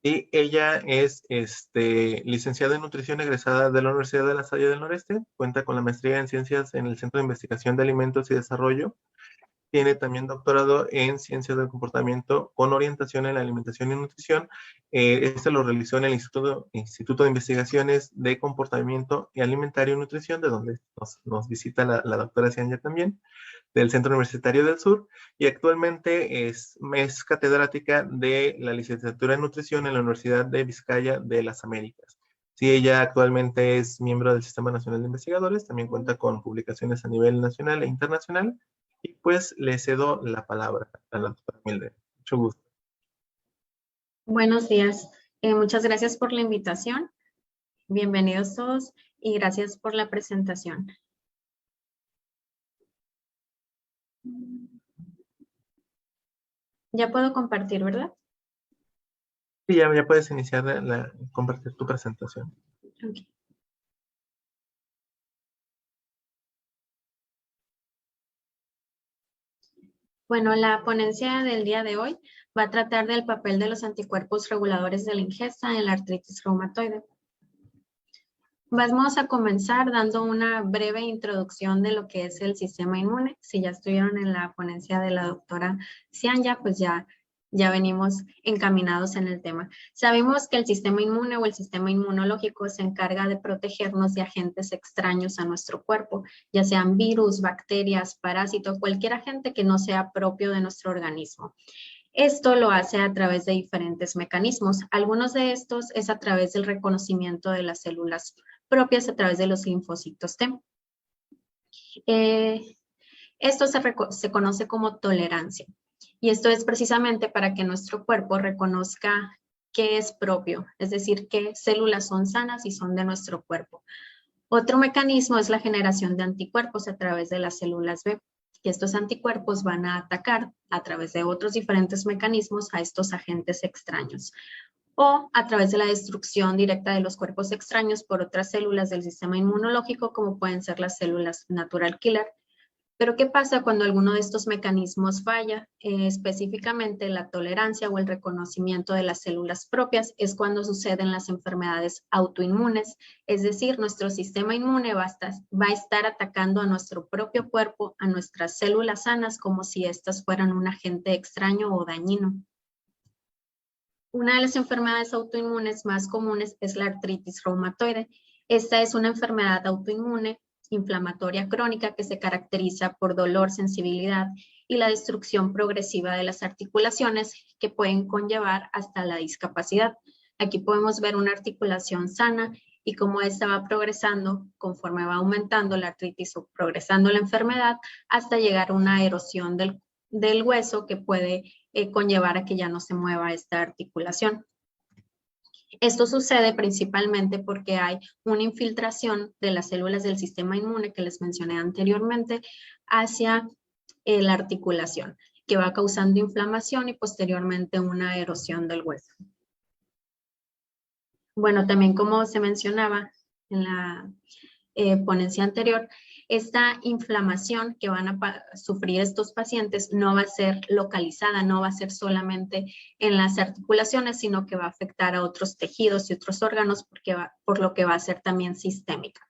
Y ella es licenciada en nutrición egresada de la Universidad de La Salle del Noreste, cuenta con la maestría en ciencias en el Centro de Investigación de Alimentos y Desarrollo. Tiene también doctorado en Ciencias del Comportamiento con orientación en la alimentación y nutrición. Este lo realizó en el Instituto de Investigaciones de Comportamiento y Alimentario y Nutrición, de donde nos visita la doctora Cianya también, del Centro Universitario del Sur, y actualmente es catedrática de la licenciatura en nutrición en la Universidad de Vizcaya de las Américas. Sí, ella actualmente es miembro del Sistema Nacional de Investigadores, también cuenta con publicaciones a nivel nacional e internacional, y pues le cedo la palabra a la doctora Mildred. Mucho gusto. Buenos días. Muchas gracias por la invitación. Bienvenidos todos y gracias por la presentación. Ya puedo compartir, ¿verdad? Sí, ya puedes iniciar compartir tu presentación. Okay. Bueno, la ponencia del día de hoy va a tratar del papel de los anticuerpos reguladores de la ingesta en la artritis reumatoide. Vamos a comenzar dando una breve introducción de lo que es el sistema inmune. Si ya estuvieron en la ponencia de la doctora Cianya, pues ya venimos encaminados en el tema. Sabemos que el sistema inmune o el sistema inmunológico se encarga de protegernos de agentes extraños a nuestro cuerpo, ya sean virus, bacterias, parásitos, cualquier agente que no sea propio de nuestro organismo. Esto lo hace a través de diferentes mecanismos. Algunos de estos es a través del reconocimiento de las células propias a través de los linfocitos T. Esto se conoce como tolerancia. Y esto es precisamente para que nuestro cuerpo reconozca qué es propio, es decir, qué células son sanas y son de nuestro cuerpo. Otro mecanismo es la generación de anticuerpos a través de las células B. Y estos anticuerpos van a atacar a través de otros diferentes mecanismos a estos agentes extraños, o a través de la destrucción directa de los cuerpos extraños por otras células del sistema inmunológico, como pueden ser las células natural killer. Pero ¿qué pasa cuando alguno de estos mecanismos falla? Específicamente la tolerancia o el reconocimiento de las células propias es cuando suceden las enfermedades autoinmunes, es decir, nuestro sistema inmune va a estar atacando a nuestro propio cuerpo, a nuestras células sanas, como si estas fueran un agente extraño o dañino. Una de las enfermedades autoinmunes más comunes es la artritis reumatoide. Esta es una enfermedad autoinmune inflamatoria crónica que se caracteriza por dolor, sensibilidad y la destrucción progresiva de las articulaciones que pueden conllevar hasta la discapacidad. Aquí podemos ver una articulación sana y cómo esta va progresando conforme va aumentando la artritis o progresando la enfermedad hasta llegar a una erosión del hueso que puede conllevar a que ya no se mueva esta articulación. Esto sucede principalmente porque hay una infiltración de las células del sistema inmune que les mencioné anteriormente hacia la articulación, que va causando inflamación y posteriormente una erosión del hueso. Bueno, también como se mencionaba en la ponencia anterior, esta inflamación que van a sufrir estos pacientes no va a ser localizada, no va a ser solamente en las articulaciones, sino que va a afectar a otros tejidos y otros órganos por lo que va a ser también sistémica.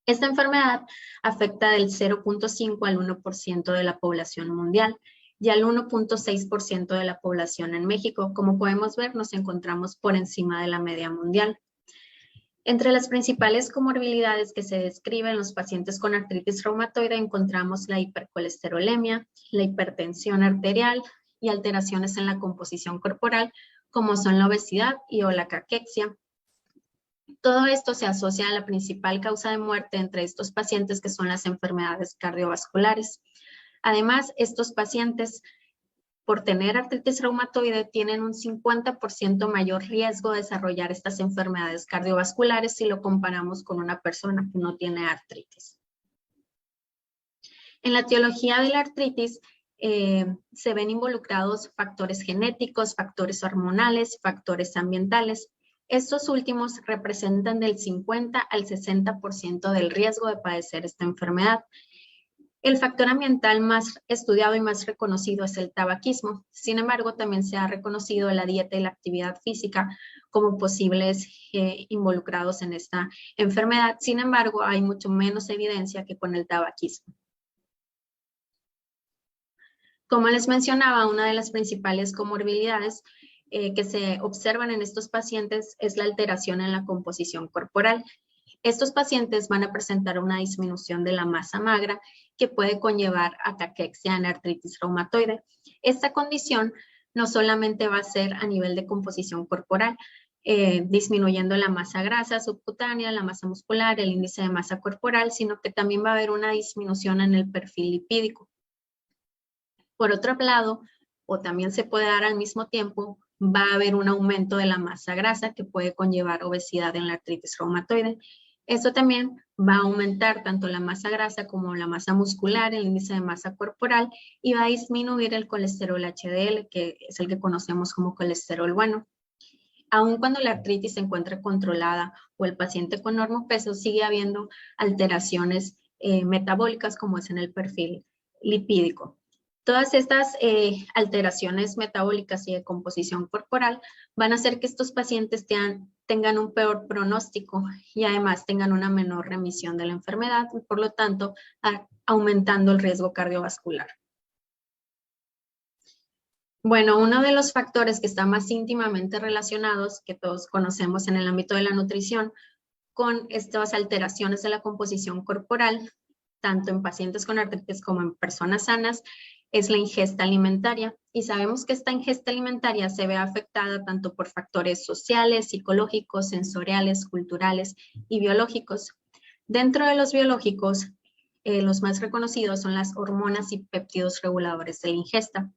Esta enfermedad afecta del 0.5 al 1% de la población mundial y al 1.6% de la población en México. Como podemos ver, nos encontramos por encima de la media mundial. Entre las principales comorbilidades que se describen en los pacientes con artritis reumatoide encontramos la hipercolesterolemia, la hipertensión arterial y alteraciones en la composición corporal, como son la obesidad y o la caquexia. Todo esto se asocia a la principal causa de muerte entre estos pacientes, que son las enfermedades cardiovasculares. Además, estos pacientes, por tener artritis reumatoide, tienen un 50% mayor riesgo de desarrollar estas enfermedades cardiovasculares si lo comparamos con una persona que no tiene artritis. En la etiología de la artritis se ven involucrados factores genéticos, factores hormonales, factores ambientales. Estos últimos representan del 50 al 60% del riesgo de padecer esta enfermedad. El factor ambiental más estudiado y más reconocido es el tabaquismo. Sin embargo, también se ha reconocido la dieta y la actividad física como posibles involucrados en esta enfermedad. Sin embargo, hay mucho menos evidencia que con el tabaquismo. Como les mencionaba, una de las principales comorbilidades que se observan en estos pacientes es la alteración en la composición corporal. Estos pacientes van a presentar una disminución de la masa magra que puede conllevar a caquexia en artritis reumatoide. Esta condición no solamente va a ser a nivel de composición corporal, disminuyendo la masa grasa subcutánea, la masa muscular, el índice de masa corporal, sino que también va a haber una disminución en el perfil lipídico. Por otro lado, o también se puede dar al mismo tiempo, va a haber un aumento de la masa grasa que puede conllevar obesidad en la artritis reumatoide. Esto también va a aumentar tanto la masa grasa como la masa muscular, el índice de masa corporal, y va a disminuir el colesterol HDL, que es el que conocemos como colesterol bueno. Aun cuando la artritis se encuentre controlada o el paciente con normopeso, sigue habiendo alteraciones metabólicas como es en el perfil lipídico. Todas estas alteraciones metabólicas y de composición corporal van a hacer que estos pacientes tengan un peor pronóstico y además tengan una menor remisión de la enfermedad y por lo tanto aumentando el riesgo cardiovascular. Bueno, uno de los factores que está más íntimamente relacionados, que todos conocemos en el ámbito de la nutrición, con estas alteraciones de la composición corporal, tanto en pacientes con artritis como en personas sanas, es la ingesta alimentaria. Y sabemos que esta ingesta alimentaria se ve afectada tanto por factores sociales, psicológicos, sensoriales, culturales y biológicos. Dentro de los biológicos, los más reconocidos son las hormonas y péptidos reguladores de la ingesta.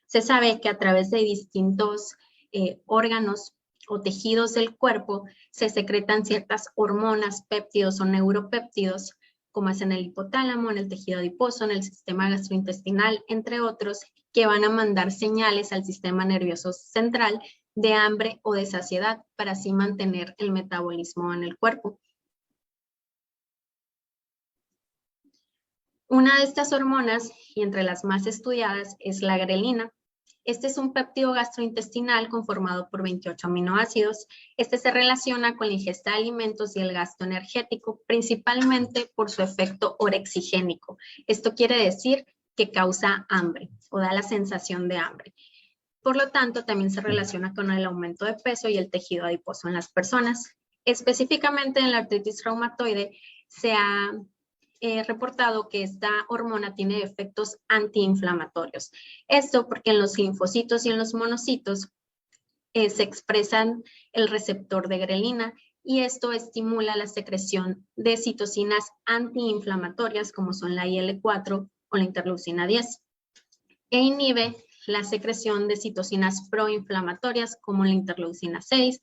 Se sabe que a través de distintos órganos o tejidos del cuerpo se secretan ciertas hormonas, péptidos o neuropéptidos, como es en el hipotálamo, en el tejido adiposo, en el sistema gastrointestinal, entre otros, que van a mandar señales al sistema nervioso central de hambre o de saciedad para así mantener el metabolismo en el cuerpo. Una de estas hormonas, y entre las más estudiadas, es la grelina. Este es un péptido gastrointestinal conformado por 28 aminoácidos. Este se relaciona con la ingesta de alimentos y el gasto energético, principalmente por su efecto orexigénico. Esto quiere decir que causa hambre o da la sensación de hambre. Por lo tanto, también se relaciona con el aumento de peso y el tejido adiposo en las personas. Específicamente en la artritis reumatoide se ha reportado que esta hormona tiene efectos antiinflamatorios. Esto porque en los linfocitos y en los monocitos se expresan el receptor de grelina y esto estimula la secreción de citocinas antiinflamatorias como son la IL-4 o la interleucina 10 e inhibe la secreción de citocinas proinflamatorias como la interleucina 6,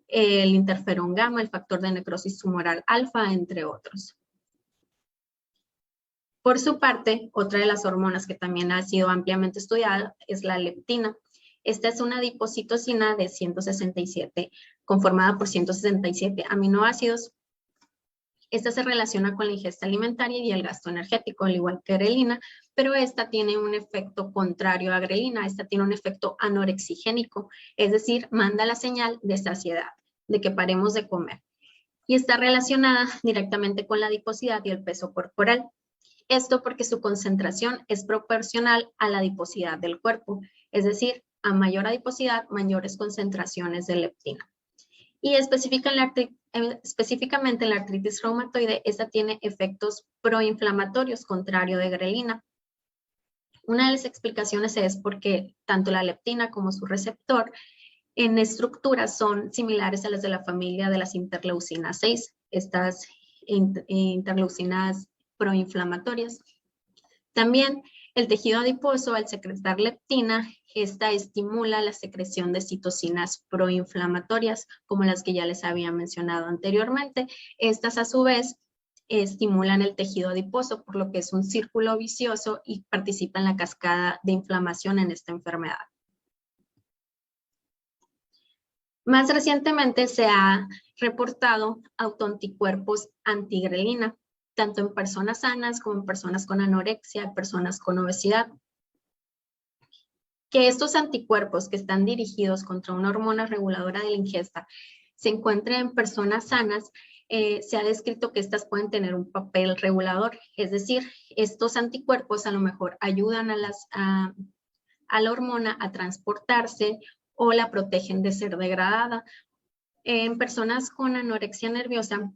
el interferón gamma, el factor de necrosis tumoral alfa, entre otros. Por su parte, otra de las hormonas que también ha sido ampliamente estudiada es la leptina. Esta es una adipocitocina de 167, conformada por 167 aminoácidos. Esta se relaciona con la ingesta alimentaria y el gasto energético, al igual que grelina, pero esta tiene un efecto contrario a grelina. Esta tiene un efecto anorexigénico, es decir, manda la señal de saciedad, de que paremos de comer. Y está relacionada directamente con la adiposidad y el peso corporal. Esto porque su concentración es proporcional a la adiposidad del cuerpo, es decir, a mayor adiposidad, mayores concentraciones de leptina. Y específicamente en la artritis reumatoide, esta tiene efectos proinflamatorios, contrario de grelina. Una de las explicaciones es porque tanto la leptina como su receptor en estructura son similares a las de la familia de las interleucinas 6, estas interleucinas proinflamatorias. También el tejido adiposo, al secretar leptina, esta estimula la secreción de citocinas proinflamatorias, como las que ya les había mencionado anteriormente. Estas, a su vez, estimulan el tejido adiposo, por lo que es un círculo vicioso y participa en la cascada de inflamación en esta enfermedad. Más recientemente se ha reportado autoanticuerpos antigrelina. tanto en personas sanas como en personas con anorexia, personas con obesidad. Que estos anticuerpos que están dirigidos contra una hormona reguladora de la ingesta se encuentren en personas sanas, se ha descrito que estas pueden tener un papel regulador, es decir, estos anticuerpos a lo mejor ayudan a la hormona a transportarse o la protegen de ser degradada. En personas con anorexia nerviosa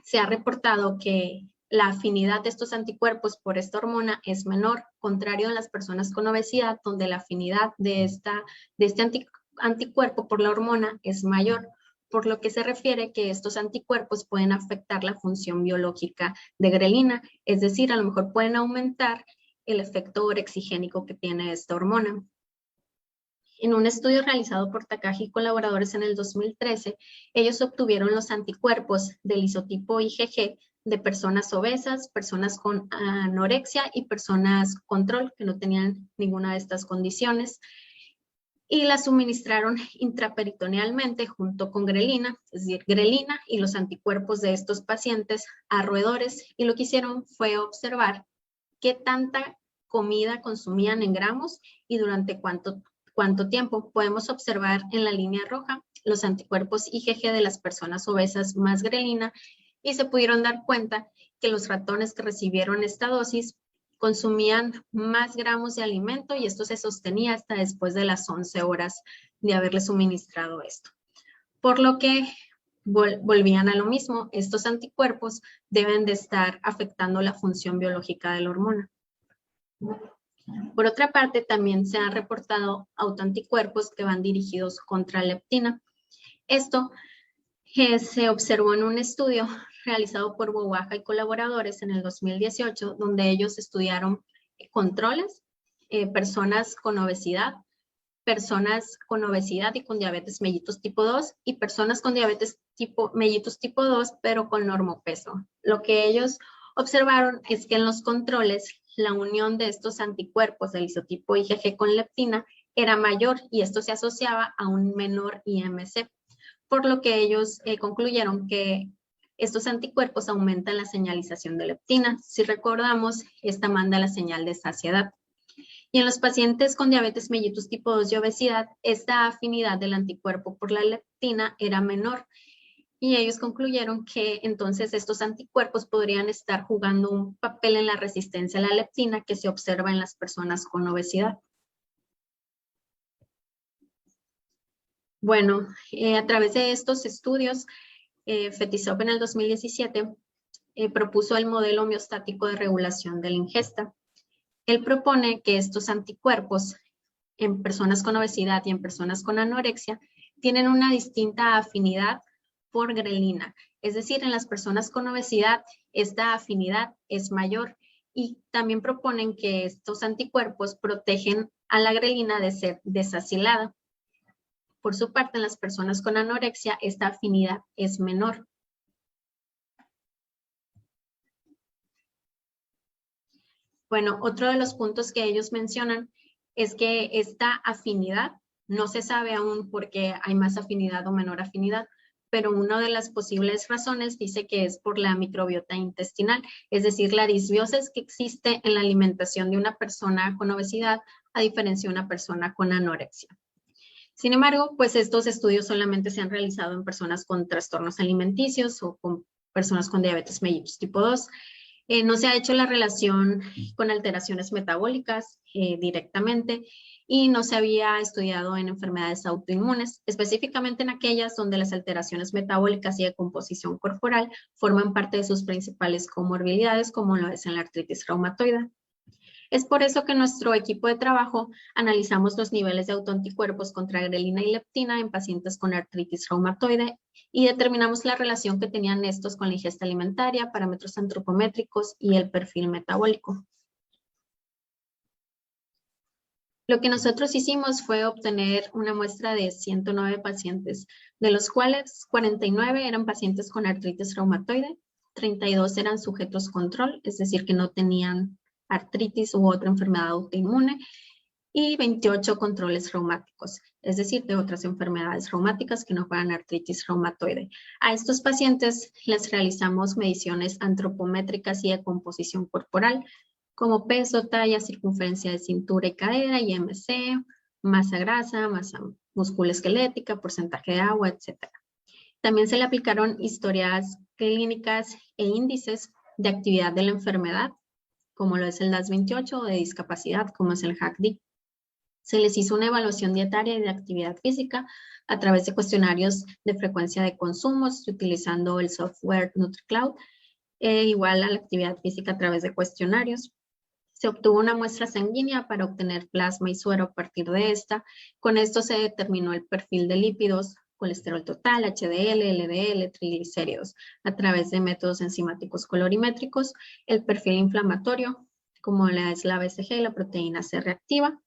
se ha reportado que la afinidad de estos anticuerpos por esta hormona es menor, contrario a las personas con obesidad, donde la afinidad de este anticuerpo por la hormona es mayor, por lo que se refiere que estos anticuerpos pueden afectar la función biológica de grelina, es decir, a lo mejor pueden aumentar el efecto orexigénico que tiene esta hormona. En un estudio realizado por Takagi y colaboradores en el 2013, ellos obtuvieron los anticuerpos del isotipo IgG de personas obesas, personas con anorexia y personas control que no tenían ninguna de estas condiciones, y la suministraron intraperitonealmente junto con grelina, es decir, grelina y los anticuerpos de estos pacientes a roedores, y lo que hicieron fue observar qué tanta comida consumían en gramos y durante cuánto tiempo. Podemos observar en la línea roja los anticuerpos IgG de las personas obesas más grelina, y se pudieron dar cuenta que los ratones que recibieron esta dosis consumían más gramos de alimento, y esto se sostenía hasta después de las 11 horas de haberle suministrado esto. Por lo que volvían a lo mismo, estos anticuerpos deben de estar afectando la función biológica de la hormona. Por otra parte, también se han reportado autoanticuerpos que van dirigidos contra la leptina. Esto se observó en un estudio realizado por Bowaja y colaboradores en el 2018, donde ellos estudiaron controles, personas con obesidad y con diabetes mellitus tipo 2 y personas con diabetes mellitus tipo 2, pero con normopeso. Lo que ellos observaron es que en los controles la unión de estos anticuerpos del isotipo IgG con leptina era mayor, y esto se asociaba a un menor IMC, por lo que ellos concluyeron que estos anticuerpos aumentan la señalización de leptina. Si recordamos, esta manda la señal de saciedad. Y en los pacientes con diabetes mellitus tipo 2 y obesidad, esta afinidad del anticuerpo por la leptina era menor. Y ellos concluyeron que entonces estos anticuerpos podrían estar jugando un papel en la resistencia a la leptina que se observa en las personas con obesidad. Bueno, a través de estos estudios, Fetisov en el 2017 propuso el modelo homeostático de regulación de la ingesta. Él propone que estos anticuerpos en personas con obesidad y en personas con anorexia tienen una distinta afinidad por grelina. Es decir, en las personas con obesidad esta afinidad es mayor, y también proponen que estos anticuerpos protegen a la grelina de ser desacilada. Por su parte, en las personas con anorexia esta afinidad es menor. Bueno, otro de los puntos que ellos mencionan es que esta afinidad no se sabe aún por qué hay más afinidad o menor afinidad, pero una de las posibles razones dice que es por la microbiota intestinal, es decir, la disbiosis que existe en la alimentación de una persona con obesidad a diferencia de una persona con anorexia. Sin embargo, pues estos estudios solamente se han realizado en personas con trastornos alimenticios o con personas con diabetes mellitus tipo 2. No se ha hecho la relación con alteraciones metabólicas directamente, y no se había estudiado en enfermedades autoinmunes, específicamente en aquellas donde las alteraciones metabólicas y de composición corporal forman parte de sus principales comorbilidades, como lo es en la artritis reumatoide. Es por eso que nuestro equipo de trabajo analizamos los niveles de autoanticuerpos contra grelina y leptina en pacientes con artritis reumatoide y determinamos la relación que tenían estos con la ingesta alimentaria, parámetros antropométricos y el perfil metabólico. Lo que nosotros hicimos fue obtener una muestra de 109 pacientes, de los cuales 49 eran pacientes con artritis reumatoide, 32 eran sujetos control, es decir, que no tenían artritis u otra enfermedad autoinmune, y 28 controles reumáticos. es decir, de otras enfermedades reumáticas que no fueran artritis reumatoide. A estos pacientes les realizamos mediciones antropométricas y de composición corporal, como peso, talla, circunferencia de cintura y cadera, IMC, masa grasa, masa musculoesquelética, porcentaje de agua, etc. También se le aplicaron historias clínicas e índices de actividad de la enfermedad, como lo es el DAS-28, o de discapacidad, como es el HAC-D. Se les hizo una evaluación dietaria y de actividad física a través de cuestionarios de frecuencia de consumos, utilizando el software NutriCloud, igual a la actividad física a través de cuestionarios. Se obtuvo una muestra sanguínea para obtener plasma y suero a partir de esta. Con esto se determinó el perfil de lípidos, colesterol total, HDL, LDL, triglicéridos, a través de métodos enzimáticos colorimétricos, el perfil inflamatorio, como es la BCG y la proteína C reactiva.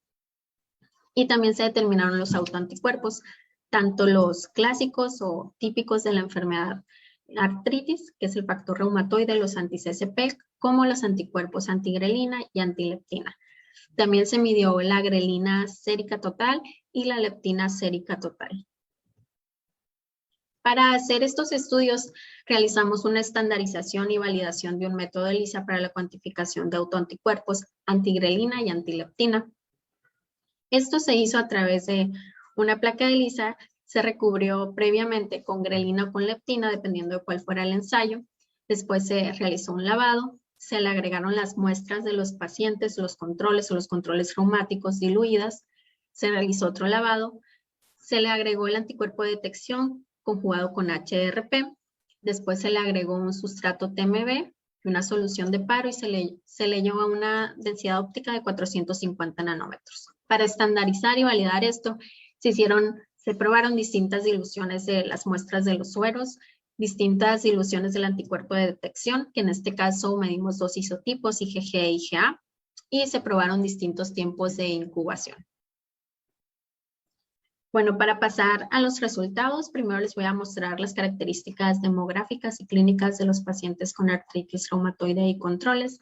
Y también se determinaron los autoanticuerpos, tanto los clásicos o típicos de la enfermedad artritis, que es el factor reumatoide, los anti-CCP, como los anticuerpos antigrelina y antileptina. También se midió la grelina sérica total y la leptina sérica total. Para hacer estos estudios, realizamos una estandarización y validación de un método ELISA para la cuantificación de autoanticuerpos antigrelina y antileptina. Esto se hizo a través de una placa de ELISA, se recubrió previamente con grelina o con leptina, dependiendo de cuál fuera el ensayo. Después se realizó un lavado, se le agregaron las muestras de los pacientes, los controles o los controles reumáticos diluidas, se realizó otro lavado, se le agregó el anticuerpo de detección conjugado con HRP, después se le agregó un sustrato TMB y una solución de paro y se le llevó a una densidad óptica de 450 nanómetros. Para estandarizar y validar esto, se probaron distintas diluciones de las muestras de los sueros, distintas diluciones del anticuerpo de detección, que en este caso medimos dos isotipos, IgG e IgA, y se probaron distintos tiempos de incubación. Bueno, para pasar a los resultados, primero les voy a mostrar las características demográficas y clínicas de los pacientes con artritis reumatoide y controles.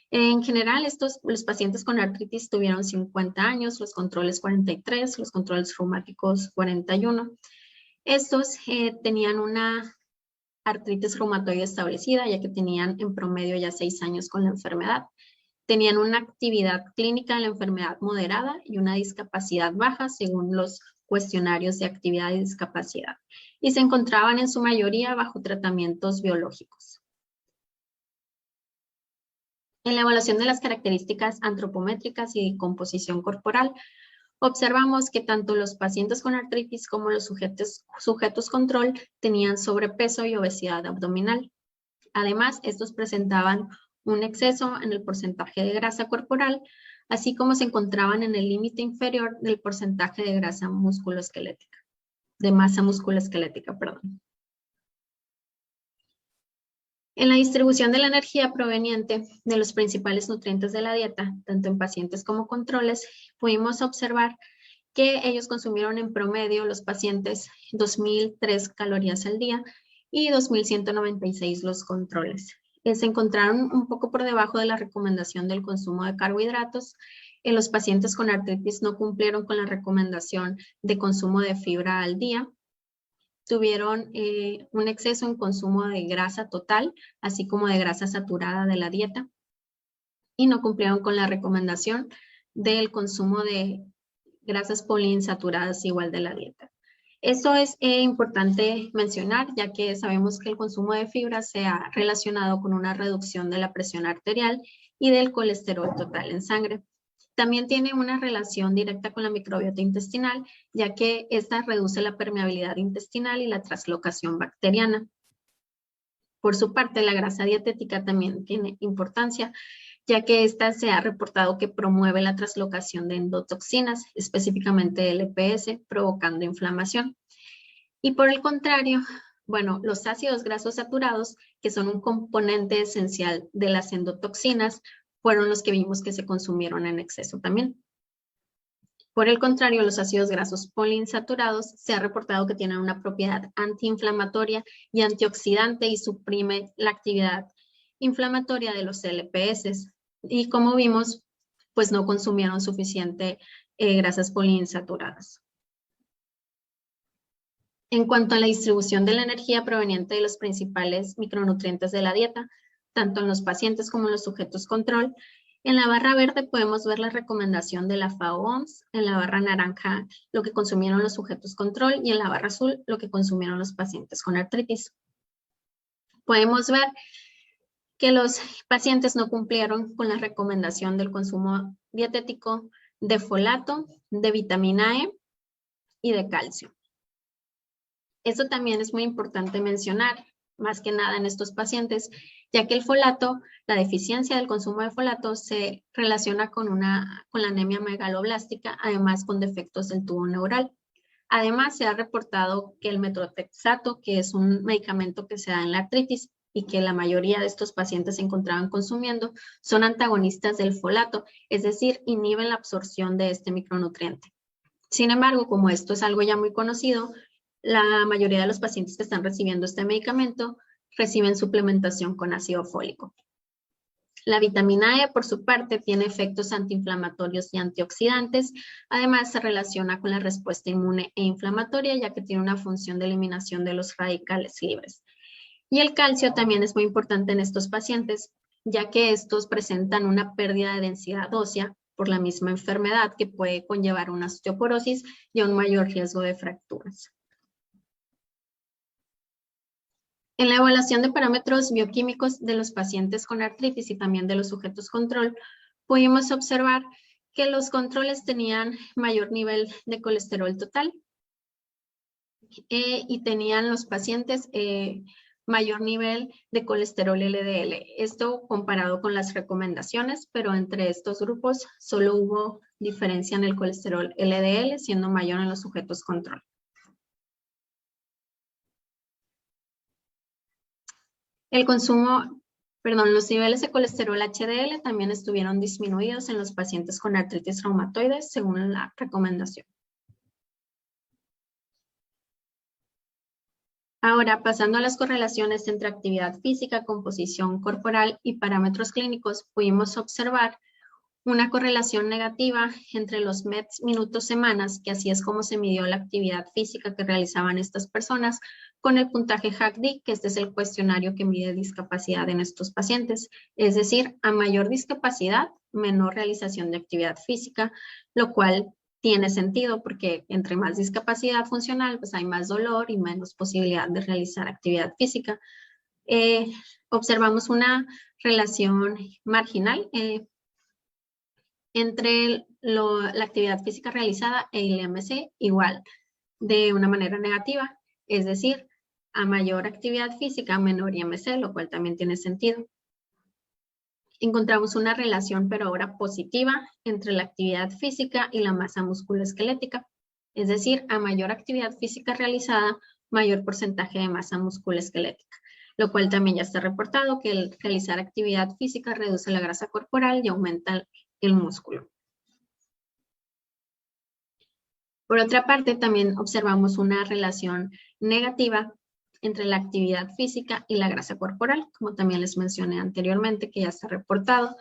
En general, los pacientes con artritis tuvieron 50 años, los controles 43, los controles reumáticos 41. Estos tenían una artritis reumatoide establecida, ya que tenían en promedio ya 6 años con la enfermedad. Tenían una actividad clínica de la enfermedad moderada y una discapacidad baja, según los cuestionarios de actividad y discapacidad, y se encontraban en su mayoría bajo tratamientos biológicos. En la evaluación de las características antropométricas y de composición corporal, observamos que tanto los pacientes con artritis como los sujetos control tenían sobrepeso y obesidad abdominal. Además, estos presentaban un exceso en el porcentaje de grasa corporal, así como se encontraban en el límite inferior del porcentaje de grasa musculoesquelética, de masa musculoesquelética, perdón. En la distribución de la energía proveniente de los principales nutrientes de la dieta, tanto en pacientes como controles, pudimos observar que ellos consumieron en promedio, los pacientes, 2.003 calorías al día y 2.196 los controles. Se encontraron un poco por debajo de la recomendación del consumo de carbohidratos. Los pacientes con artritis no cumplieron con la recomendación de consumo de fibra al día. Tuvieron un exceso en consumo de grasa total, así como de grasa saturada de la dieta. Y no cumplieron con la recomendación del consumo de grasas poliinsaturadas igual de la dieta. Eso es importante mencionar, ya que sabemos que el consumo de fibra se ha relacionado con una reducción de la presión arterial y del colesterol total en sangre. También tiene una relación directa con la microbiota intestinal, ya que esta reduce la permeabilidad intestinal y la translocación bacteriana. Por su parte, la grasa dietética también tiene importancia, ya que esta se ha reportado que promueve la translocación de endotoxinas, específicamente LPS, provocando inflamación. Y por el contrario, bueno, los ácidos grasos saturados, que son un componente esencial de las endotoxinas, fueron los que vimos que se consumieron en exceso también. Por el contrario, los ácidos grasos poliinsaturados se ha reportado que tienen una propiedad antiinflamatoria y antioxidante y suprime la actividad inflamatoria de los LPS. Y como vimos, pues no consumieron suficiente grasas poliinsaturadas. En cuanto a la distribución de la energía proveniente de los principales micronutrientes de la dieta, tanto en los pacientes como en los sujetos control, en la barra verde podemos ver la recomendación de la FAO-OMS, en la barra naranja lo que consumieron los sujetos control y en la barra azul lo que consumieron los pacientes con artritis. Podemos ver que los pacientes no cumplieron con la recomendación del consumo dietético de folato, de vitamina E y de calcio. Esto también es muy importante mencionar, más que nada en estos pacientes, ya que el folato, la deficiencia del consumo de folato se relaciona con la anemia megaloblástica, además con defectos del tubo neural. Además, se ha reportado que el metotrexato, que es un medicamento que se da en la artritis y que la mayoría de estos pacientes se encontraban consumiendo, son antagonistas del folato, es decir, inhiben la absorción de este micronutriente. Sin embargo, como esto es algo ya muy conocido, la mayoría de los pacientes que están recibiendo este medicamento reciben suplementación con ácido fólico. La vitamina E, por su parte, tiene efectos antiinflamatorios y antioxidantes. Además, se relaciona con la respuesta inmune e inflamatoria, ya que tiene una función de eliminación de los radicales libres. Y el calcio también es muy importante en estos pacientes, ya que estos presentan una pérdida de densidad ósea por la misma enfermedad que puede conllevar una osteoporosis y a un mayor riesgo de fracturas. En la evaluación de parámetros bioquímicos de los pacientes con artritis y también de los sujetos control, pudimos observar que los controles tenían mayor nivel de colesterol total y tenían los pacientes mayor nivel de colesterol LDL. Esto comparado con las recomendaciones, pero entre estos grupos solo hubo diferencia en el colesterol LDL, siendo mayor en los sujetos control. Los niveles de colesterol HDL también estuvieron disminuidos en los pacientes con artritis reumatoide según la recomendación. Ahora, pasando a las correlaciones entre actividad física, composición corporal y parámetros clínicos, pudimos observar una correlación negativa entre los METs minutos-semanas, que así es como se midió la actividad física que realizaban estas personas, con el puntaje HAQ-DI, que este es el cuestionario que mide discapacidad en estos pacientes. Es decir, a mayor discapacidad, menor realización de actividad física, lo cual tiene sentido porque entre más discapacidad funcional, pues hay más dolor y menos posibilidad de realizar actividad física. Observamos una relación marginal entre la actividad física realizada e el IMC igual de una manera negativa, es decir, a mayor actividad física, menor IMC, lo cual también tiene sentido. Encontramos una relación, pero ahora positiva, entre la actividad física y la masa musculoesquelética, es decir, a mayor actividad física realizada, mayor porcentaje de masa musculoesquelética, lo cual también ya está reportado que el realizar actividad física reduce la grasa corporal y aumenta el músculo. Por otra parte, también observamos una relación negativa entre la actividad física y la grasa corporal, como también les mencioné anteriormente, que ya está reportado,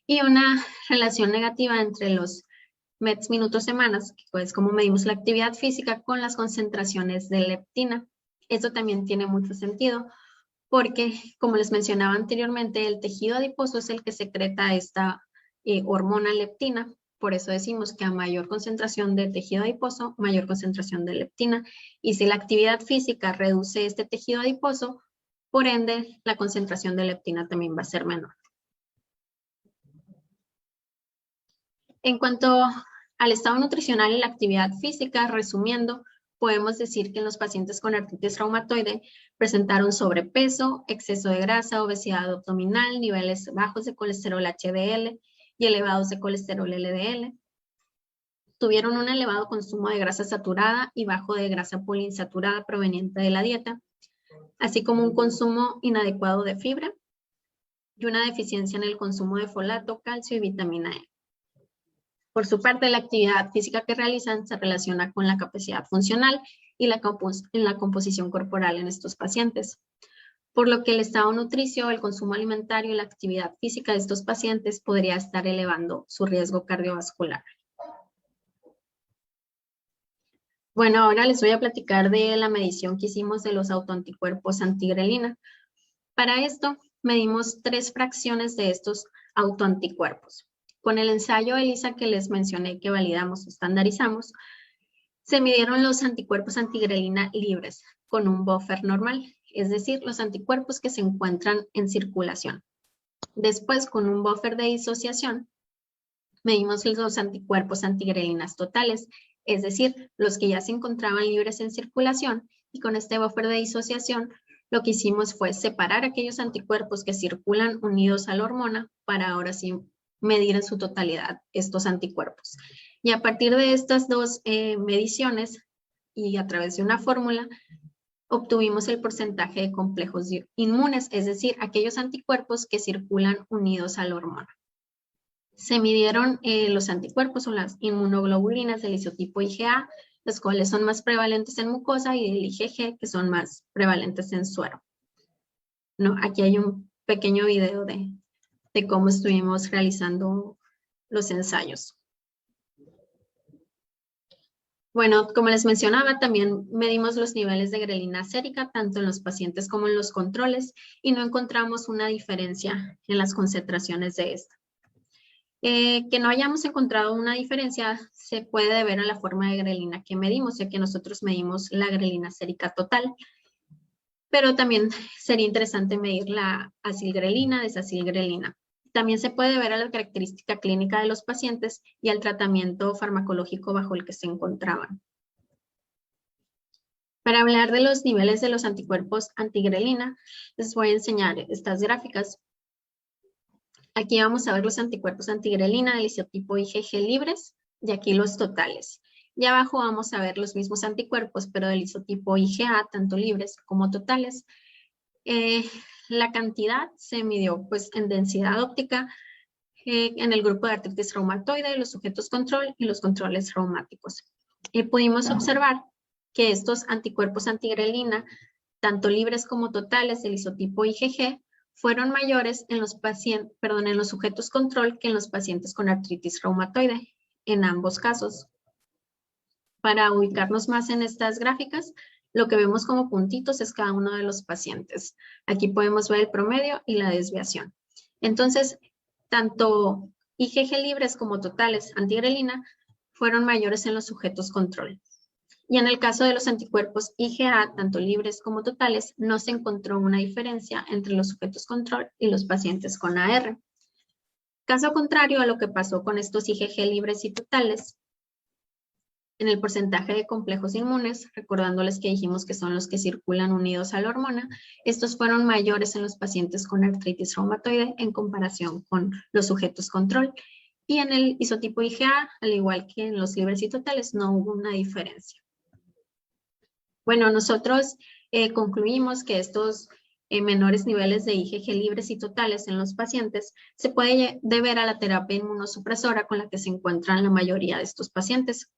y una relación negativa entre los METs minutos-semanas, que es como medimos la actividad física con las concentraciones de leptina. Esto también tiene mucho sentido, porque, como les mencionaba anteriormente, el tejido adiposo es el que secreta esta hormona leptina. Por eso decimos que a mayor concentración de tejido adiposo, mayor concentración de leptina. Y si la actividad física reduce este tejido adiposo, por ende, la concentración de leptina también va a ser menor. En cuanto al estado nutricional y la actividad física, resumiendo, podemos decir que en los pacientes con artritis reumatoide presentaron sobrepeso, exceso de grasa, obesidad abdominal, niveles bajos de colesterol HDL y elevados de colesterol LDL. Tuvieron un elevado consumo de grasa saturada y bajo de grasa poliinsaturada proveniente de la dieta, así como un consumo inadecuado de fibra y una deficiencia en el consumo de folato, calcio y vitamina E. Por su parte, la actividad física que realizan se relaciona con la capacidad funcional y la composición corporal en estos pacientes. Por lo que el estado nutricio, el consumo alimentario y la actividad física de estos pacientes podría estar elevando su riesgo cardiovascular. Bueno, ahora les voy a platicar de la medición que hicimos de los autoanticuerpos antigrelina. Para esto, medimos 3 fracciones de estos autoanticuerpos. Con el ensayo ELISA que les mencioné que validamos o estandarizamos, se midieron los anticuerpos antigrelina libres con un buffer normal, es decir, los anticuerpos que se encuentran en circulación. Después, con un buffer de disociación, medimos los anticuerpos antigrelinas totales, es decir, los que ya se encontraban libres en circulación, y con este buffer de disociación lo que hicimos fue separar aquellos anticuerpos que circulan unidos a la hormona para ahora sí medir en su totalidad estos anticuerpos. Y a partir de estas dos mediciones y a través de una fórmula, obtuvimos el porcentaje de complejos inmunes, es decir, aquellos anticuerpos que circulan unidos a la hormona. Se midieron los anticuerpos o las inmunoglobulinas del isotipo IgA, los cuales son más prevalentes en mucosa, y del IgG, que son más prevalentes en suero. No, aquí hay un pequeño video de cómo estuvimos realizando los ensayos. Bueno, como les mencionaba, también medimos los niveles de grelina sérica, tanto en los pacientes como en los controles, y no encontramos una diferencia en las concentraciones de esta. Que no hayamos encontrado una diferencia se puede deber a la forma de grelina que medimos, ya que nosotros medimos la grelina sérica total, pero también sería interesante medir la acilgrelina, desacilgrelina. También se puede ver a la característica clínica de los pacientes y al tratamiento farmacológico bajo el que se encontraban. Para hablar de los niveles de los anticuerpos antigrelina, les voy a enseñar estas gráficas. Aquí vamos a ver los anticuerpos antigrelina del isotipo IgG libres y aquí los totales. Y abajo vamos a ver los mismos anticuerpos, pero del isotipo IgA, tanto libres como totales. La cantidad se midió pues, en densidad óptica en el grupo de artritis reumatoide, los sujetos control y los controles reumáticos. Pudimos observar que estos anticuerpos antigrelina, tanto libres como totales del isotipo IgG, fueron mayores en los sujetos control que en los pacientes con artritis reumatoide, en ambos casos. Para ubicarnos más en estas gráficas, lo que vemos como puntitos es cada uno de los pacientes. Aquí podemos ver el promedio y la desviación. Entonces, tanto IgG libres como totales antigrelina fueron mayores en los sujetos control. Y en el caso de los anticuerpos IgA, tanto libres como totales, no se encontró una diferencia entre los sujetos control y los pacientes con AR. Caso contrario a lo que pasó con estos IgG libres y totales, en el porcentaje de complejos inmunes, recordándoles que dijimos que son los que circulan unidos a la hormona, estos fueron mayores en los pacientes con artritis reumatoide en comparación con los sujetos control. Y en el isotipo IgA, al igual que en los libres y totales, no hubo una diferencia. Bueno, nosotros concluimos que estos menores niveles de IgG libres y totales en los pacientes se puede deber a la terapia inmunosupresora con la que se encuentran la mayoría de estos pacientes,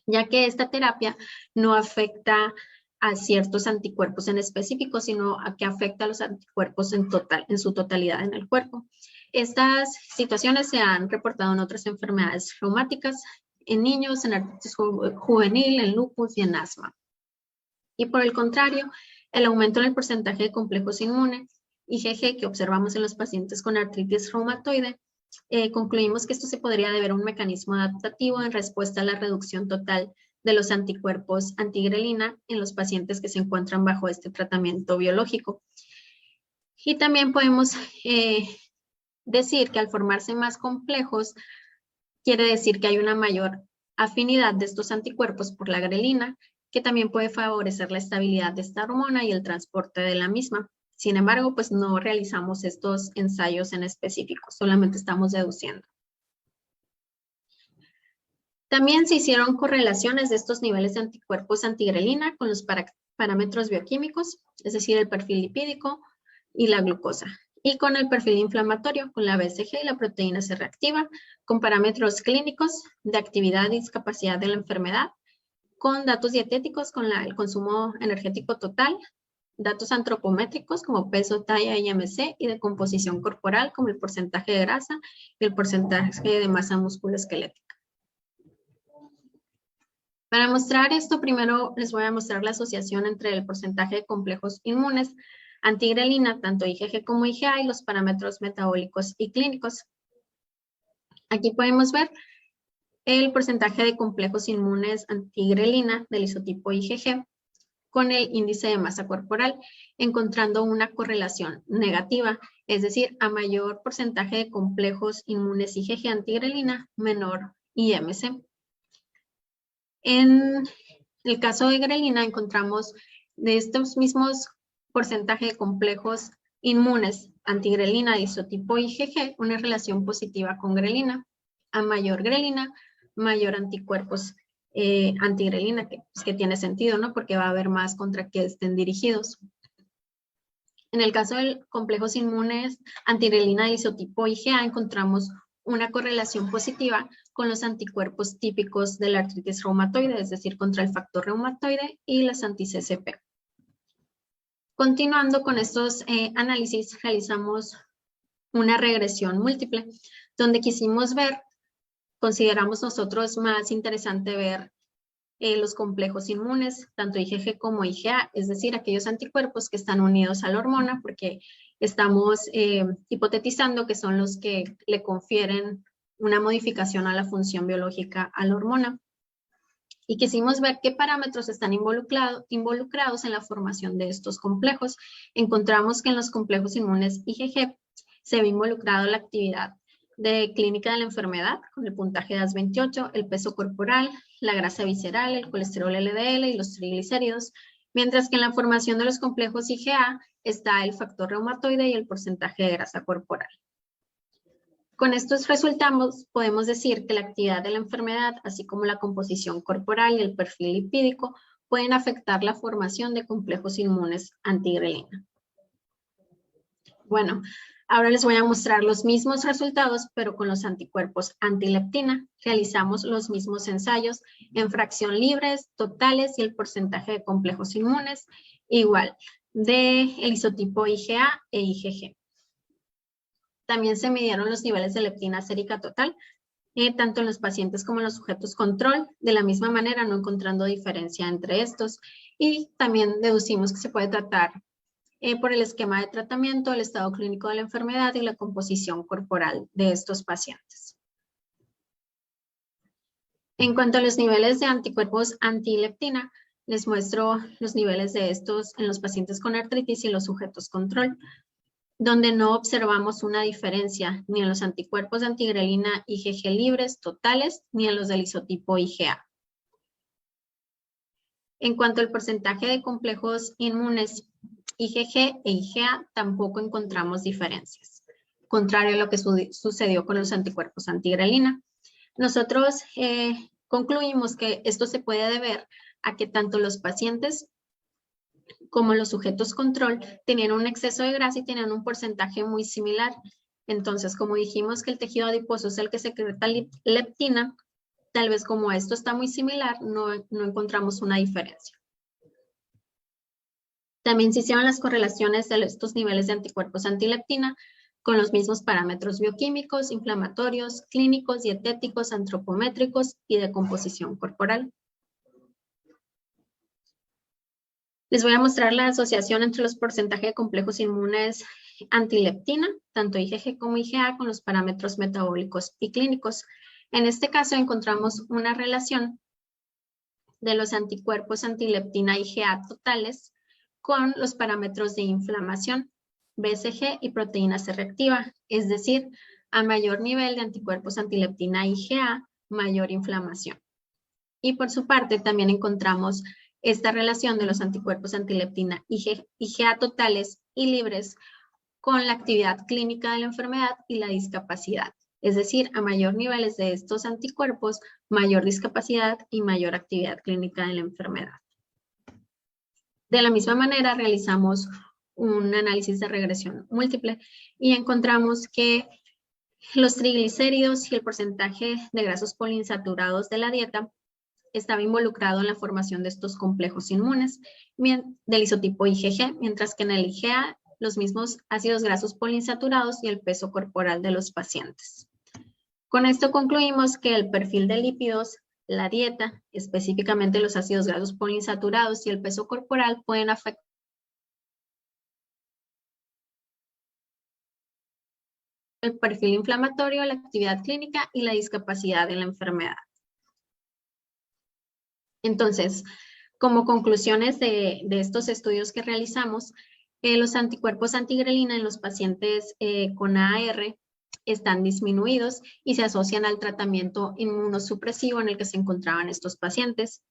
ya que esta terapia no afecta a ciertos anticuerpos en específico, sino a que afecta a los anticuerpos en su totalidad en el cuerpo. Estas situaciones se han reportado en otras enfermedades reumáticas, en niños, en artritis juvenil, en lupus y en asma. Y por el contrario, el aumento en el porcentaje de complejos inmunes, IgG, que observamos en los pacientes con artritis reumatoide, concluimos que esto se podría deber a un mecanismo adaptativo en respuesta a la reducción total de los anticuerpos antigrelina en los pacientes que se encuentran bajo este tratamiento biológico. Y también podemos decir que al formarse más complejos, quiere decir que hay una mayor afinidad de estos anticuerpos por la grelina, que también puede favorecer la estabilidad de esta hormona y el transporte de la misma. Sin embargo, pues no realizamos estos ensayos en específico, solamente estamos deduciendo. También se hicieron correlaciones de estos niveles de anticuerpos antigrelina con los parámetros bioquímicos, es decir, el perfil lipídico y la glucosa, y con el perfil inflamatorio, con la BCG y la proteína C reactiva, con parámetros clínicos de actividad y discapacidad de la enfermedad, con datos dietéticos, con el consumo energético total, datos antropométricos como peso, talla, IMC, y de composición corporal como el porcentaje de grasa y el porcentaje de masa musculoesquelética. Para mostrar esto, primero les voy a mostrar la asociación entre el porcentaje de complejos inmunes antigrelina, tanto IgG como IgA, y los parámetros metabólicos y clínicos. Aquí podemos ver el porcentaje de complejos inmunes antigrelina del isotipo IgG con el índice de masa corporal, encontrando una correlación negativa, es decir, a mayor porcentaje de complejos inmunes IgG antigrelina, menor IMC. En el caso de grelina encontramos de estos mismos porcentajes de complejos inmunes antigrelina de isotipo IgG una relación positiva con grelina. A mayor grelina, mayor anticuerpos antigrelina, que tiene sentido, ¿no? Porque va a haber más contra que estén dirigidos. En el caso de complejos inmunes antigrelina de isotipo IgA encontramos una correlación positiva con los anticuerpos típicos de la artritis reumatoide, es decir, contra el factor reumatoide y las anti-CCP. Continuando con estos análisis, realizamos una regresión múltiple, donde quisimos ver, consideramos nosotros más interesante ver los complejos inmunes, tanto IgG como IgA, es decir, aquellos anticuerpos que están unidos a la hormona, porque estamos hipotetizando que son los que le confieren una modificación a la función biológica a la hormona. Y quisimos ver qué parámetros están involucrados en la formación de estos complejos. Encontramos que en los complejos inmunes IgG se ve involucrado la actividad de clínica de la enfermedad, con el puntaje DAS28, el peso corporal, la grasa visceral, el colesterol LDL y los triglicéridos, mientras que en la formación de los complejos IgA está el factor reumatoide y el porcentaje de grasa corporal. Con estos resultados podemos decir que la actividad de la enfermedad, así como la composición corporal y el perfil lipídico, pueden afectar la formación de complejos inmunes antigrelina. Bueno, ahora les voy a mostrar los mismos resultados, pero con los anticuerpos antileptina. Realizamos los mismos ensayos en fracción libres, totales y el porcentaje de complejos inmunes, igual, del isotipo IgA e IgG. También se midieron los niveles de leptina sérica total, tanto en los pacientes como en los sujetos control, de la misma manera, no encontrando diferencia entre estos. Y también deducimos que se puede tratar por el esquema de tratamiento, el estado clínico de la enfermedad y la composición corporal de estos pacientes. En cuanto a los niveles de anticuerpos antileptina, les muestro los niveles de estos en los pacientes con artritis y los sujetos control, donde no observamos una diferencia ni en los anticuerpos antigrelina IgG libres totales ni en los del isotipo IgA. En cuanto al porcentaje de complejos inmunes IgG e IgA, tampoco encontramos diferencias, contrario a lo que sucedió con los anticuerpos antigrelina. Nosotros concluimos que esto se puede deber a que tanto los pacientes como los sujetos control tenían un exceso de grasa y tenían un porcentaje muy similar. Entonces, como dijimos que el tejido adiposo es el que secreta leptina, tal vez como esto está muy similar, no encontramos una diferencia. También se hicieron las correlaciones de estos niveles de anticuerpos antileptina con los mismos parámetros bioquímicos, inflamatorios, clínicos, dietéticos, antropométricos y de composición corporal. Les voy a mostrar la asociación entre los porcentajes de complejos inmunes antileptina, tanto IgG como IgA, con los parámetros metabólicos y clínicos. En este caso encontramos una relación de los anticuerpos antileptina IgA totales con los parámetros de inflamación, BCG y proteína C reactiva, es decir, a mayor nivel de anticuerpos antileptina IgA, mayor inflamación. Y por su parte también encontramos esta relación de los anticuerpos antileptina IgA totales y libres con la actividad clínica de la enfermedad y la discapacidad. Es decir, a mayor niveles de estos anticuerpos, mayor discapacidad y mayor actividad clínica de la enfermedad. De la misma manera, realizamos un análisis de regresión múltiple y encontramos que los triglicéridos y el porcentaje de grasos poliinsaturados de la dieta estaba involucrado en la formación de estos complejos inmunes del isotipo IgG, mientras que en el IgA los mismos ácidos grasos poliinsaturados y el peso corporal de los pacientes. Con esto concluimos que el perfil de lípidos la dieta, específicamente los ácidos grasos poliinsaturados y el peso corporal, pueden afectar el perfil inflamatorio, la actividad clínica y la discapacidad de la enfermedad. Entonces, como conclusiones de estos estudios que realizamos, los anticuerpos antigrelina en los pacientes con AR están disminuidos y se asocian al tratamiento inmunosupresivo en el que se encontraban estos pacientes.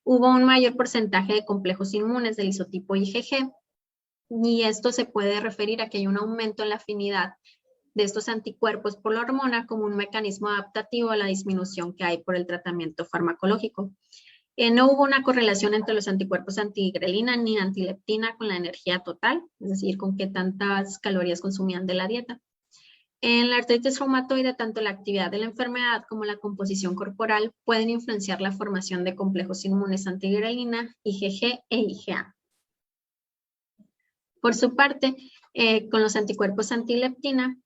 Hubo un mayor porcentaje de complejos inmunes del isotipo IgG y esto se puede referir a que hay un aumento en la afinidad de estos anticuerpos por la hormona como un mecanismo adaptativo a la disminución que hay por el tratamiento farmacológico. No hubo una correlación entre los anticuerpos antigrelina ni antileptina con la energía total, es decir, con qué tantas calorías consumían de la dieta. En la artritis reumatoide, tanto la actividad de la enfermedad como la composición corporal pueden influenciar la formación de complejos inmunes antigrelina, IgG e IgA. Por su parte, con los anticuerpos antileptina,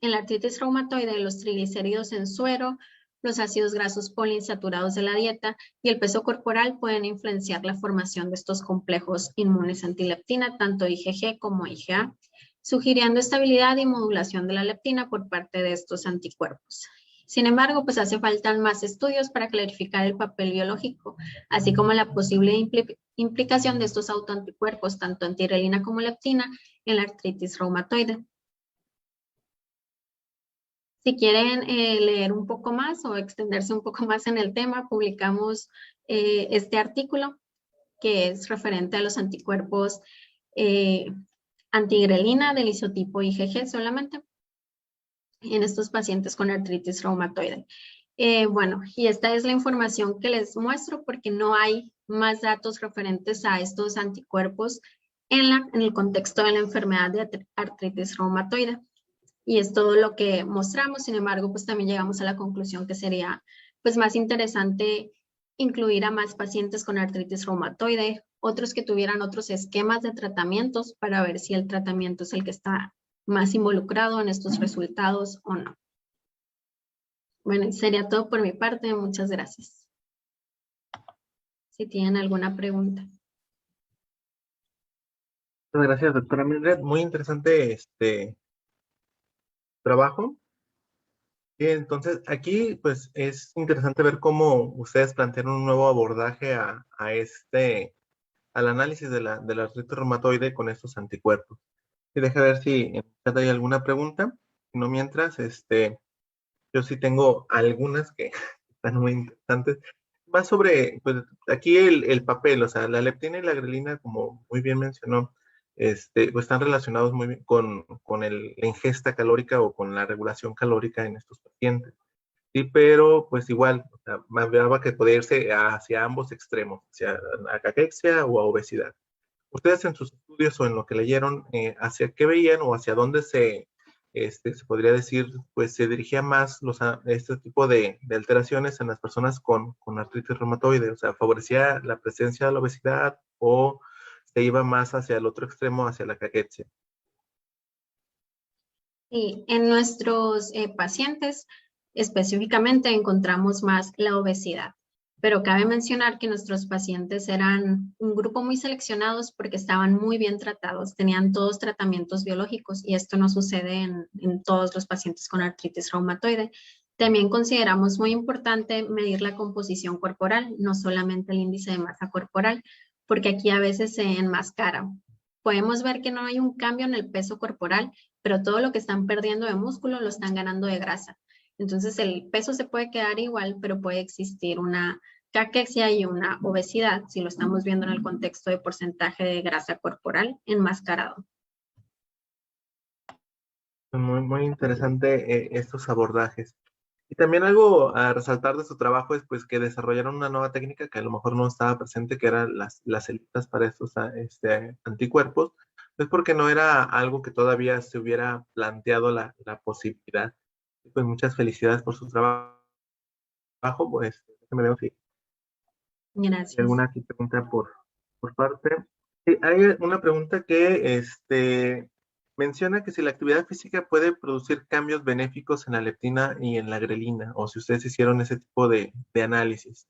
en la artritis reumatoide, los triglicéridos en suero, los ácidos grasos poliinsaturados de la dieta y el peso corporal pueden influenciar la formación de estos complejos inmunes antileptina, tanto IgG como IgA, sugiriendo estabilidad y modulación de la leptina por parte de estos anticuerpos. Sin embargo, pues hace falta más estudios para clarificar el papel biológico, así como la posible implicación de estos autoanticuerpos, tanto antigrelina como leptina, en la artritis reumatoide. Si quieren leer un poco más o extenderse un poco más en el tema, publicamos este artículo que es referente a los anticuerpos antigrelina del isotipo IgG solamente en estos pacientes con artritis reumatoide. Bueno, y esta es la información que les muestro porque no hay más datos referentes a estos anticuerpos en el contexto de la enfermedad de artritis reumatoide. Y es todo lo que mostramos. Sin embargo, pues también llegamos a la conclusión que sería pues más interesante incluir a más pacientes con artritis reumatoide, otros que tuvieran otros esquemas de tratamientos para ver si el tratamiento es el que está más involucrado en estos resultados o no. Bueno, sería todo por mi parte. Muchas gracias. Si tienen alguna pregunta. Muchas gracias, doctora Mildred. Muy interesante trabajo. Y entonces, aquí pues es interesante ver cómo ustedes plantean un nuevo abordaje al análisis de la artritis reumatoide con estos anticuerpos. Y deja ver si en el chat hay alguna pregunta. Si no, mientras, yo sí tengo algunas que están muy interesantes. Va sobre, pues aquí el papel, o sea, la leptina y la grelina, como muy bien mencionó, pues están relacionados muy bien con la ingesta calórica o con la regulación calórica en estos pacientes. Sí, pero pues igual, o sea, hablaba que podía irse hacia ambos extremos, hacia la caquexia o a obesidad. Ustedes en sus estudios o en lo que leyeron, ¿hacia qué veían o hacia dónde se podría decir, pues se dirigía más este tipo de alteraciones en las personas con artritis reumatoide? O sea, ¿favorecía la presencia de la obesidad o se iba más hacia el otro extremo, hacia la caquexia? Sí, en nuestros pacientes específicamente encontramos más la obesidad, pero cabe mencionar que nuestros pacientes eran un grupo muy seleccionados porque estaban muy bien tratados, tenían todos tratamientos biológicos y esto no sucede en todos los pacientes con artritis reumatoide. También consideramos muy importante medir la composición corporal, no solamente el índice de masa corporal, porque aquí a veces se enmascara. Podemos ver que no hay un cambio en el peso corporal, pero todo lo que están perdiendo de músculo lo están ganando de grasa. Entonces el peso se puede quedar igual, pero puede existir una caquexia y una obesidad, si lo estamos viendo en el contexto de porcentaje de grasa corporal enmascarado. Muy, muy interesante estos abordajes. Y también algo a resaltar de su trabajo es pues que desarrollaron una nueva técnica que a lo mejor no estaba presente, que eran las celitas para estos anticuerpos, pues porque no era algo que todavía se hubiera planteado la posibilidad. Pues muchas felicidades por su trabajo. Pues déjame ver si Gracias. hay alguna aquí pregunta por parte. Sí, hay una pregunta que menciona que si la actividad física puede producir cambios benéficos en la leptina y en la grelina, o si ustedes hicieron ese tipo de análisis.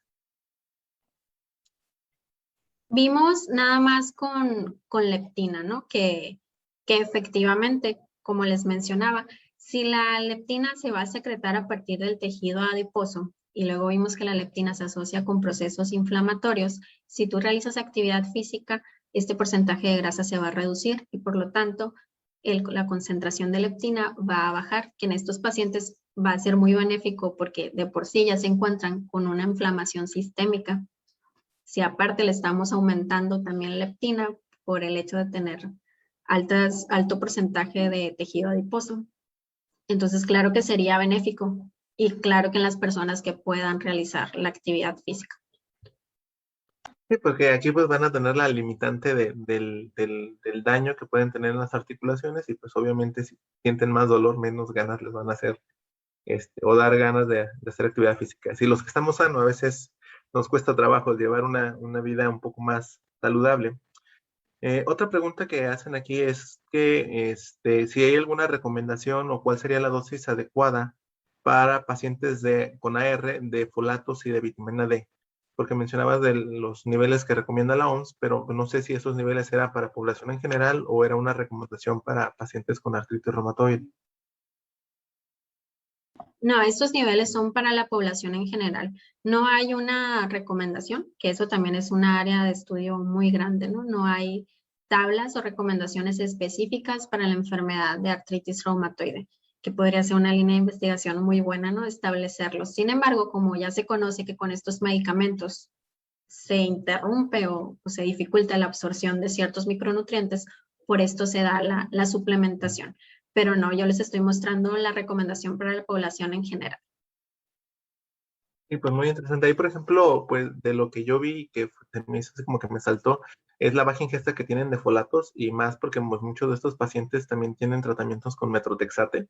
Vimos nada más con leptina, ¿no? Que efectivamente, como les mencionaba, si la leptina se va a secretar a partir del tejido adiposo y luego vimos que la leptina se asocia con procesos inflamatorios, si tú realizas actividad física, este porcentaje de grasa se va a reducir y por lo tanto la concentración de leptina va a bajar, que en estos pacientes va a ser muy benéfico porque de por sí ya se encuentran con una inflamación sistémica. Si aparte le estamos aumentando también leptina por el hecho de tener alto porcentaje de tejido adiposo, entonces claro que sería benéfico y claro que en las personas que puedan realizar la actividad física. Sí, porque aquí pues van a tener la limitante del daño que pueden tener en las articulaciones y pues obviamente si sienten más dolor, menos ganas les van a hacer o dar ganas de hacer actividad física. Si los que estamos sanos a veces nos cuesta trabajo llevar una vida un poco más saludable. Otra pregunta que hacen aquí es que si hay alguna recomendación o cuál sería la dosis adecuada para pacientes con AR de folatos y de vitamina D, porque mencionabas de los niveles que recomienda la OMS, pero no sé si esos niveles era para población en general o era una recomendación para pacientes con artritis reumatoide. No, estos niveles son para la población en general. No hay una recomendación, que eso también es un área de estudio muy grande, ¿no? No hay tablas o recomendaciones específicas para la enfermedad de artritis reumatoide, que podría ser una línea de investigación muy buena, ¿no? Establecerlo. Sin embargo, como ya se conoce que con estos medicamentos se interrumpe o se dificulta la absorción de ciertos micronutrientes, por esto se da la suplementación. Pero no, yo les estoy mostrando la recomendación para la población en general. Y pues muy interesante. Ahí, por ejemplo, pues de lo que yo vi que me hizo así como que me saltó, es la baja ingesta que tienen de folatos y más porque pues, muchos de estos pacientes también tienen tratamientos con metrotexate,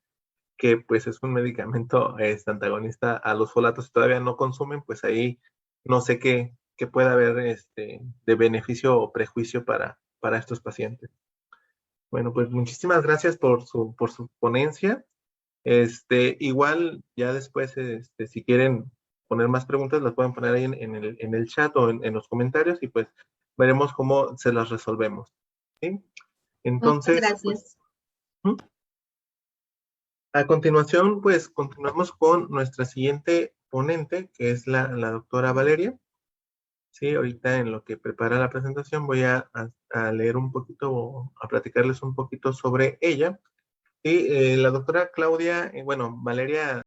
que pues es un medicamento antagonista a los folatos y todavía no consumen, pues ahí no sé qué puede haber de beneficio o prejuicio para estos pacientes. Bueno, pues muchísimas gracias por su ponencia. Igual ya después, si quieren poner más preguntas, las pueden poner ahí en el chat o en los comentarios y pues veremos cómo se las resolvemos. ¿Sí? Muchas Entonces, pues, gracias. a continuación, pues continuamos con nuestra siguiente ponente, que es la doctora Valeria. Sí, ahorita en lo que prepara la presentación voy a leer un poquito o a platicarles un poquito sobre ella. Y la doctora Claudia, bueno, Valeria